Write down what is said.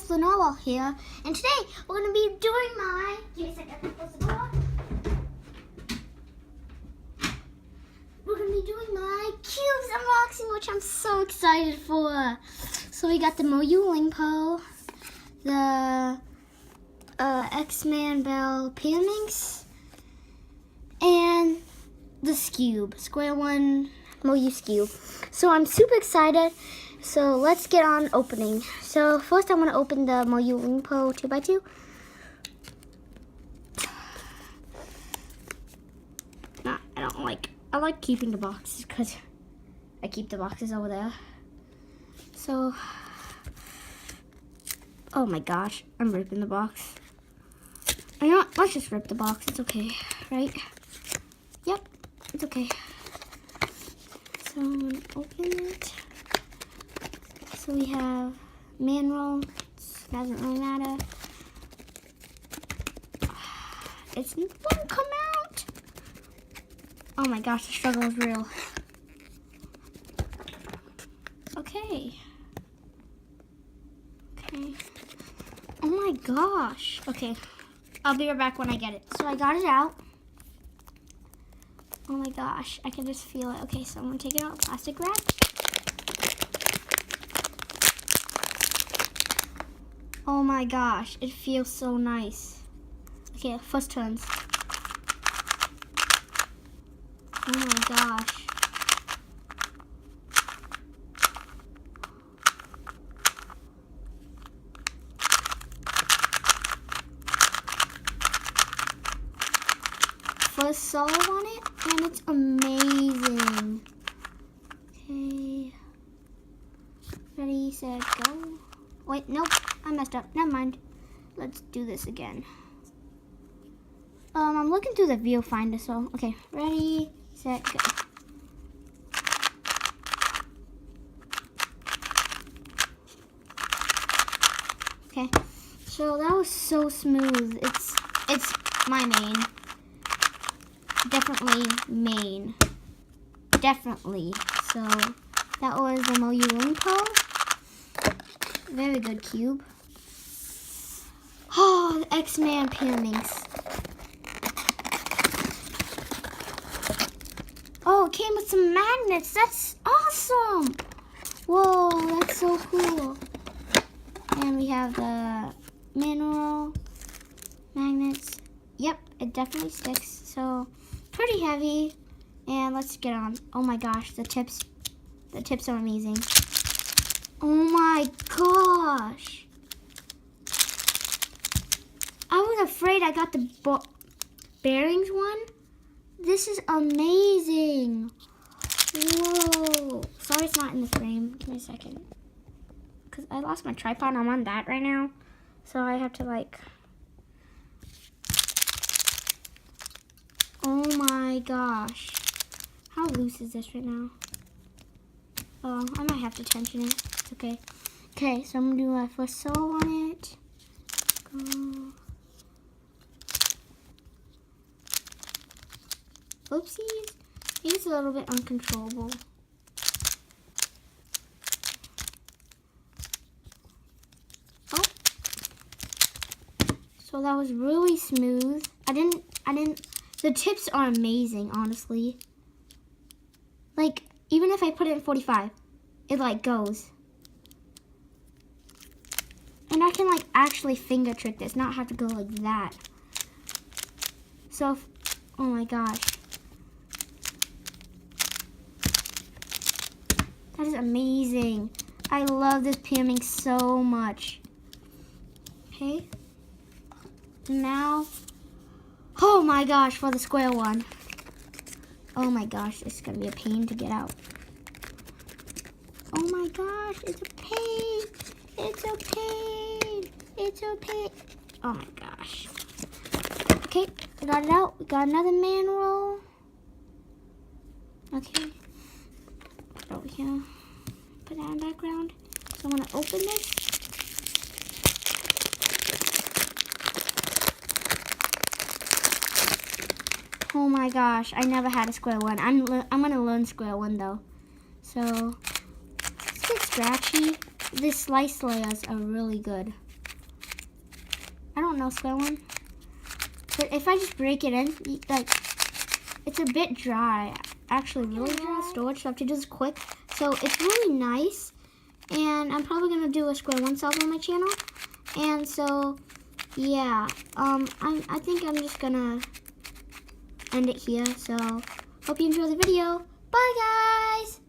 host Lenovo here, and today we're going to be doing my... Give me a second, close the door. We're going to be doing my cubes unboxing, which I'm so excited for. So we got the Moyu Lingpo, the X-Man Bell Pyraminx, and the SQ-1 Moyu SQ. So I'm super excited. So let's get on opening. So first I want to open the Moyu Lingpo 2x2. Nah, I like keeping the boxes because I keep the boxes over there. So, oh my gosh, I'm ripping the box. You know what? Let's just rip the box. It's okay, right? Yep, it's okay. So I'm gonna open it. So we have manual. Doesn't really matter. It won't come out. Oh my gosh, the struggle is real. Okay. Okay. Oh my gosh. Okay. I'll be right back when I get it. So I got it out. Oh my gosh, I can just feel it. Okay, so I'm gonna take it out, plastic wrap. Oh my gosh, it feels so nice. Okay, first turns. Oh my gosh. First solo on it, and it's amazing. Okay. Ready, set, go. Wait, nope, I messed up. Never mind. Let's do this again. I'm looking through the viewfinder, so okay. Ready, set, go. Okay. So that was so smooth. It's my main. Definitely main. Definitely. So that was the Moyu Lingpo. Very good cube. Oh, the X-Man Pyraminx. Oh, it came with some magnets. That's awesome. Whoa, that's so cool. And we have the mineral magnets. Yep, it definitely sticks. So pretty heavy. And let's get on. Oh my gosh, the tips are amazing. Oh my gosh. I was afraid I got the bearings one. This is amazing. Whoa. Sorry it's not in the frame. Give me a second. Because I lost my tripod. I'm on that right now. So I have to like... Oh my gosh. How loose is this right now? Oh, I might have to tension it. It's okay. Okay, so I'm going to do my first solo on it. Go. Oopsies. It's a little bit uncontrollable. Oh. So that was really smooth. The tips are amazing, honestly. Like, even if I put it in 45, it like goes. And I can like actually finger trick this, not have to go like that. So, oh my gosh. That is amazing. I love this Pyraminx so much. Okay. Now, oh my gosh, for the square one. Oh my gosh, it's gonna be a pain to get out. Oh my gosh, it's a pain. It's a pain. It's a pain. Oh my gosh. Okay, I got it out. We got another manual. Okay. Oh yeah. Put that in the background. So I'm gonna open this. Oh my gosh, I never had a square one. I'm gonna learn square one though. So it's a bit scratchy. the sliced layers are really good. I don't know SQ-1, but if I just break it in, like, it's a bit dry. Actually, really dry storage, so I have to do this quick. So it's really nice, and I'm probably gonna do a SQ-1 solve on my channel. And so, yeah, I think I'm just gonna end it here. So, hope you enjoy the video. Bye, guys.